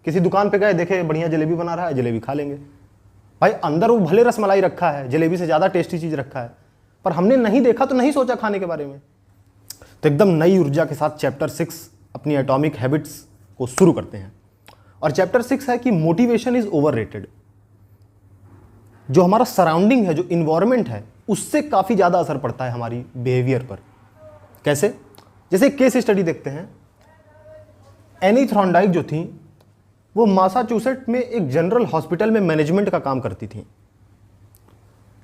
किसी दुकान पे गए, देखे बढ़िया जलेबी बना रहा है, जलेबी खा लेंगे। भाई अंदर वो भले रसमलाई रखा है, जलेबी से ज़्यादा टेस्टी चीज़ रखा है, पर हमने नहीं देखा तो नहीं सोचा खाने के बारे में। तो एकदम नई ऊर्जा के साथ चैप्टर 6 अपनी एटॉमिक हैबिट्स को शुरू करते हैं। और चैप्टर 6 है कि मोटिवेशन इज ओवररेटेड। जो हमारा सराउंडिंग है, जो इन्वायरमेंट है, उससे काफ़ी ज़्यादा असर पड़ता है हमारी बिहेवियर पर। कैसे? जैसे केस स्टडी देखते हैं। एनी थॉर्नडाइक जो थी वो मासाचुसेट में एक जनरल हॉस्पिटल में मैनेजमेंट का काम करती थी।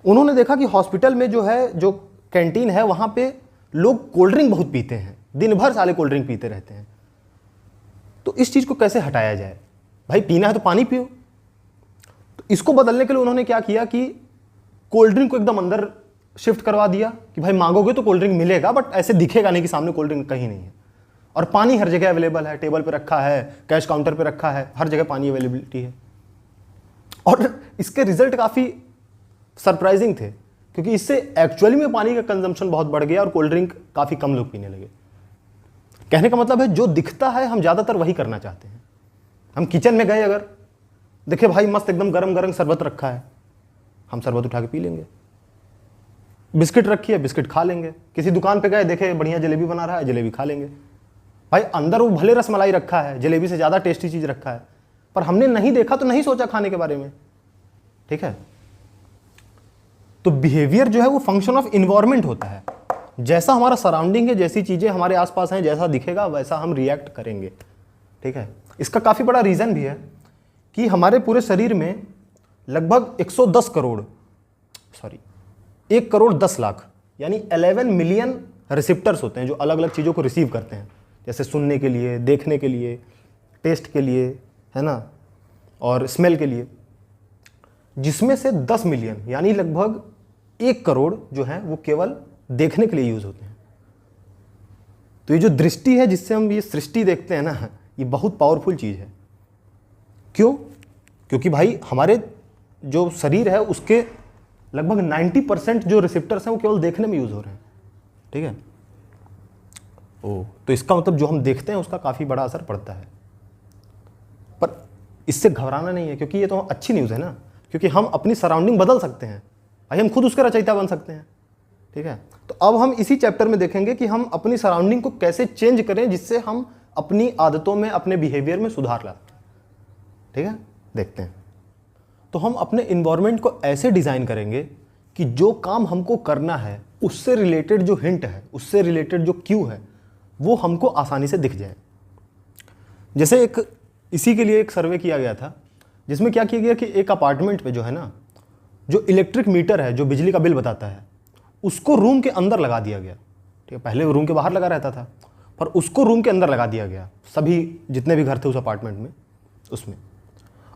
उन्होंने देखा कि हॉस्पिटल में जो है, जो कैंटीन है, वहाँ पे लोग कोल्ड ड्रिंक बहुत पीते हैं, दिन भर साले कोल्ड ड्रिंक पीते रहते हैं। तो इस चीज़ को कैसे हटाया जाए? भाई पीना है तो पानी पियो। तो इसको बदलने के लिए उन्होंने क्या किया कि कोल्ड ड्रिंक को एकदम अंदर शिफ्ट करवा दिया कि भाई मांगोगे तो कोल्ड ड्रिंक मिलेगा, बट ऐसे दिखेगा नहीं कि सामने कोल्ड ड्रिंक कहीं नहीं है। और पानी हर जगह अवेलेबल है, टेबल पे रखा है, कैश काउंटर पे रखा है, हर जगह पानी अवेलेबिलिटी है। और इसके रिजल्ट काफ़ी सरप्राइजिंग थे, क्योंकि इससे एक्चुअली में पानी का कंजम्पशन बहुत बढ़ गया और कोल्ड ड्रिंक काफ़ी कम लोग पीने लगे। कहने का मतलब है जो दिखता है हम ज़्यादातर वही करना चाहते हैं। हम किचन में गए, अगर देखे भाई मस्त एकदम गरम गरम शरबत रखा है, हम शरबत उठा के पी लेंगे। बिस्किट रखी है, बिस्किट खा लेंगे। किसी दुकान पे गए, देखे बढ़िया जलेबी बना रहा है, जलेबी खा लेंगे। भाई अंदर वो भले रसमलाई रखा है, जलेबी से ज़्यादा टेस्टी चीज़ रखा है, पर हमने नहीं देखा तो नहीं सोचा खाने के बारे में। ठीक है? तो बिहेवियर जो है वो फंक्शन ऑफ इन्वायरमेंट होता है। जैसा हमारा सराउंडिंग है, जैसी चीज़ें हमारे आसपास हैं, जैसा दिखेगा वैसा हम रिएक्ट करेंगे। ठीक है? इसका काफ़ी बड़ा रीज़न भी है कि हमारे पूरे शरीर में लगभग 1 करोड़ 10 लाख यानी 11 मिलियन रिसेप्टर्स होते हैं जो अलग अलग चीज़ों को रिसीव करते हैं, जैसे सुनने के लिए, देखने के लिए, टेस्ट के लिए, है ना, और स्मेल के लिए। जिसमें से 10 मिलियन यानी लगभग 1 करोड़ जो है वो केवल देखने के लिए यूज़ होते हैं। तो ये जो दृष्टि है, जिससे हम ये सृष्टि देखते हैं ना, ये बहुत पावरफुल चीज़ है। क्यों? क्योंकि भाई हमारे जो शरीर है उसके लगभग 90% जो रिसेप्टर्स हैं वो केवल देखने में यूज़ हो रहे हैं। ठीक है? तो इसका मतलब जो हम देखते हैं उसका काफ़ी बड़ा असर पड़ता है। पर इससे घबराना नहीं है, क्योंकि ये तो अच्छी न्यूज़ है ना, क्योंकि हम अपनी सराउंडिंग बदल सकते हैं भाई, हम खुद उसके रचयिता बन सकते हैं। ठीक है? तो अब हम इसी चैप्टर में देखेंगे कि हम अपनी सराउंडिंग को कैसे चेंज करें जिससे हम अपनी आदतों में, अपने बिहेवियर में सुधार ला सकें। ठीक है? देखते हैं। तो हम अपने इन्वायरमेंट को ऐसे डिज़ाइन करेंगे कि जो काम हमको करना है उससे रिलेटेड जो हिंट है, उससे रिलेटेड जो क्यू है, वो हमको आसानी से दिख जाए। जैसे इसी के लिए एक सर्वे किया गया था, जिसमें क्या किया गया कि एक अपार्टमेंट पे जो है ना, जो इलेक्ट्रिक मीटर है, जो बिजली का बिल बताता है, उसको रूम के अंदर लगा दिया गया। ठीक है? पहले वो रूम के बाहर लगा रहता था, पर उसको रूम के अंदर लगा दिया गया, सभी जितने भी घर थे उस अपार्टमेंट में, उसमें।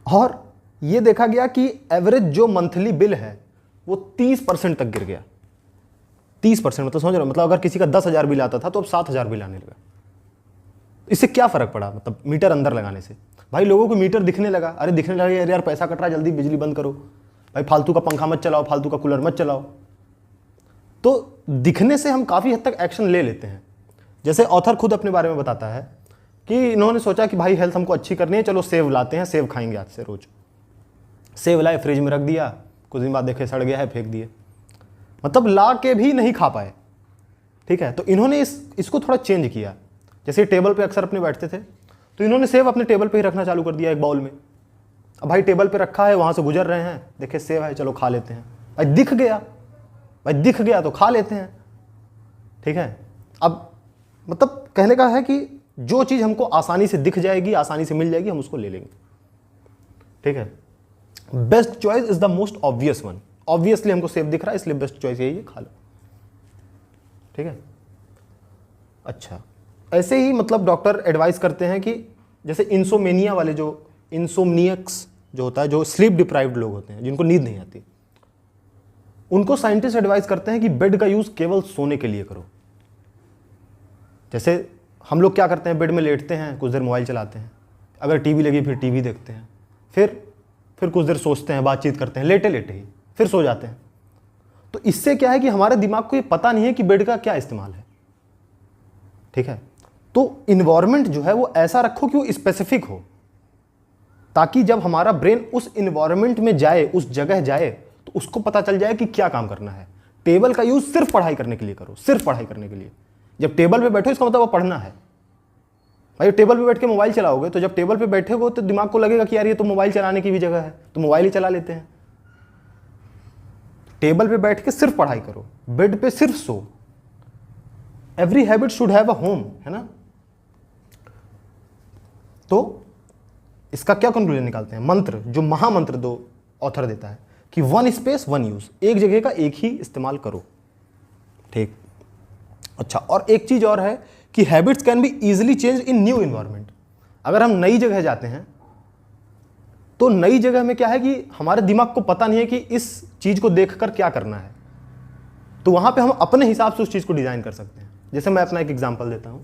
और ये देखा गया कि एवरेज जो मंथली बिल है वो 30% तक गिर गया। 30% मतलब समझ रहे हो, मतलब अगर किसी का 10,000 बिल आता था तो अब 7,000 बिल आने लगा। इससे क्या फ़र्क पड़ा? मतलब मीटर अंदर लगाने से भाई लोगों को मीटर दिखने लगा, अरे दिखने लगा यार पैसा कट रहा है, जल्दी बिजली बंद करो भाई, फालतू का पंखा मत चलाओ, फालतू का कूलर मत चलाओ। तो दिखने से हम काफ़ी हद तक एक्शन ले लेते हैं। जैसे ऑथर खुद अपने बारे में बताता है कि इन्होंने सोचा कि भाई हेल्थ हमको अच्छी करनी है, चलो सेव लाते हैं, सेव खाएंगे आज से रोज। सेव लाए, फ्रिज में रख दिया, कुछ दिन बाद देखे सड़ गया है, फेंक दिए, मतलब ला के भी नहीं खा पाए। ठीक है? तो इन्होंने इसको थोड़ा चेंज किया। जैसे टेबल पे अक्सर अपने बैठते थे, तो इन्होंने सेव अपने टेबल पे ही रखना चालू कर दिया एक बाउल में। अब भाई टेबल पे रखा है, वहाँ से गुजर रहे हैं, देखे सेव है, चलो खा लेते हैं। भाई दिख गया तो खा लेते हैं। ठीक है? अब मतलब कहने का है कि जो चीज़ हमको आसानी से दिख जाएगी, आसानी से मिल जाएगी, हम उसको ले लेंगे। ठीक है? Best choice is the most obvious one. Obviously हमको सेव दिख रहा है, इसलिए बेस्ट चॉइस यही है, खा लो। ठीक है? अच्छा, ऐसे ही मतलब डॉक्टर एडवाइस करते हैं कि जैसे इंसोमेनिया वाले, जो इंसोमनियक्स जो होता है, जो स्लीप डिप्राइव्ड लोग होते हैं, जिनको नींद नहीं आती, उनको साइंटिस्ट एडवाइस करते हैं कि बेड का यूज़ केवल सोने के लिए करो। जैसे हम लोग क्या करते हैं, बेड में लेटते हैं, कुछ देर मोबाइल चलाते हैं, अगर टीवी लगी फिर टीवी देखते हैं, फिर कुछ देर सोचते हैं, बातचीत करते हैं, लेटे लेटे ही फिर सो जाते हैं। तो इससे क्या है कि हमारे दिमाग को ये पता नहीं है कि बेड का क्या इस्तेमाल है। ठीक है? तो इन्वायरमेंट जो है वो ऐसा रखो कि वो स्पेसिफिक हो। ताकि जब हमारा ब्रेन उस इन्वायरमेंट में जाए, उस जगह जाए, तो उसको पता चल जाए कि क्या काम करना है। टेबल का यूज सिर्फ पढ़ाई करने के लिए करो, सिर्फ पढ़ाई करने के लिए। जब टेबल पे बैठो इसका मतलब वो पढ़ना है। भाई टेबल पे बैठ के मोबाइल चलाओगे तो जब टेबल पे बैठे हो तो दिमाग को लगेगा कि यार ये तो मोबाइल चलाने की भी जगह है, तो मोबाइल ही चला लेते हैं। टेबल पे बैठ के सिर्फ पढ़ाई करो, बेड पे सिर्फ सो। Every habit should have a home, है ना। तो इसका क्या कंक्लूजन निकालते हैं? मंत्र, जो महामंत्र दो ऑथर देता है कि वन स्पेस वन यूज, एक जगह का एक ही इस्तेमाल करो। ठीक, अच्छा, और एक चीज और है कि habits can be easily change in new environment. अगर हम नई जगह जाते हैं तो नई जगह में क्या है कि हमारे दिमाग को पता नहीं है कि इस चीज को देखकर क्या करना है, तो वहां पे हम अपने हिसाब से उस चीज को डिजाइन कर सकते हैं। जैसे मैं अपना एक एग्जांपल देता हूं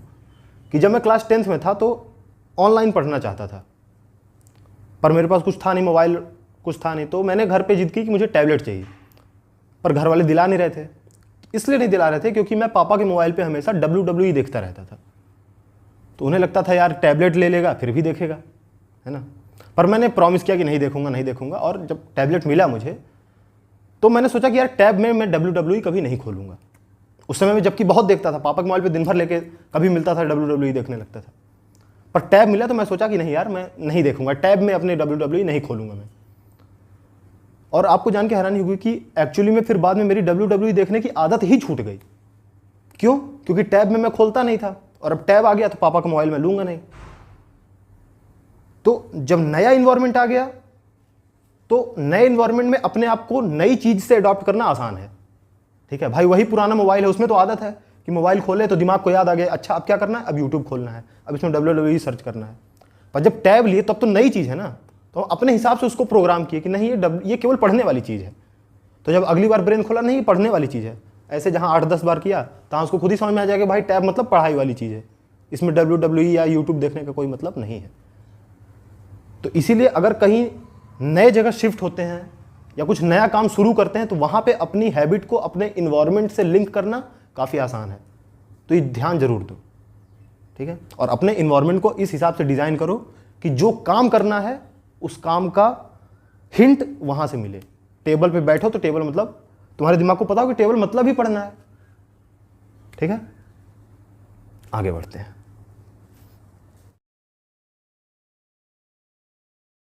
कि जब मैं क्लास 10th में था तो ऑनलाइन पढ़ना चाहता था, पर मेरे पास कुछ था नहीं, मोबाइल कुछ था नहीं, तो मैंने घर पे जिद की कि मुझे टैबलेट चाहिए, पर घर वाले दिला नहीं रहे थे। इसलिए नहीं दिला रहे थे क्योंकि मैं पापा के मोबाइल पे हमेशा WWE देखता रहता था, तो उन्हें लगता था यार टैबलेट ले लेगा फिर भी देखेगा, है ना। पर मैंने प्रॉमिस किया कि नहीं देखूंगा, नहीं देखूंगा, और जब टैबलेट मिला मुझे तो मैंने सोचा कि यार टैब में मैं WWE कभी नहीं खोलूंगा। उस समय में जबकि बहुत देखता था, पापा के मोबाइल पे दिन भर लेके कभी मिलता था WWE देखने लगता था, पर टैब मिला तो मैं सोचा कि नहीं यार मैं नहीं देखूंगा, टैब में अपने WWE नहीं खोलूंगा मैं। और आपको जान के हैरानी होगी कि एक्चुअली में फिर बाद में मेरी WWE देखने की आदत ही छूट गई। क्यों? क्योंकि टैब में मैं खोलता नहीं था, और अब टैब आ गया तो पापा का मोबाइल में लूंगा नहीं। तो जब नया इन्वायरमेंट आ गया तो नए इन्वायरमेंट में अपने आप को नई चीज से अडॉप्ट करना आसान है। ठीक है भाई, वही पुराना मोबाइल है, उसमें तो आदत है कि मोबाइल खोले तो दिमाग को याद आ गया, अच्छा अब क्या करना है, अब यूट्यूब खोलना है, अब इसमें WWE सर्च करना है। पर जब टैब लिए तब तो नई चीज़ है ना, तो अपने हिसाब से उसको प्रोग्राम किए कि नहीं ये केवल पढ़ने वाली चीज़ है। तो जब अगली बार ब्रेन खोला, नहीं ये पढ़ने वाली चीज़ है, ऐसे जहाँ 8-10 बार किया तहाँ उसको खुद ही समझ में आ जाएगा भाई टैब मतलब पढ़ाई वाली चीज़ है, इसमें WWE या यूट्यूब देखने का कोई मतलब नहीं है। तो इसीलिए अगर कहीं नए जगह शिफ्ट होते हैं या कुछ नया काम शुरू करते हैं तो वहाँ पे अपनी हैबिट को अपने इन्वायरमेंट से लिंक करना काफ़ी आसान है। तो ये ध्यान जरूर दो, ठीक है। और अपने इन्वायरमेंट को इस हिसाब से डिज़ाइन करो कि जो काम करना है उस काम का हिंट वहाँ से मिले। टेबल पे बैठो तो टेबल मतलब तुम्हारे दिमाग को पता हो कि टेबल मतलब ही पढ़ना है, ठीक है। आगे बढ़ते हैं।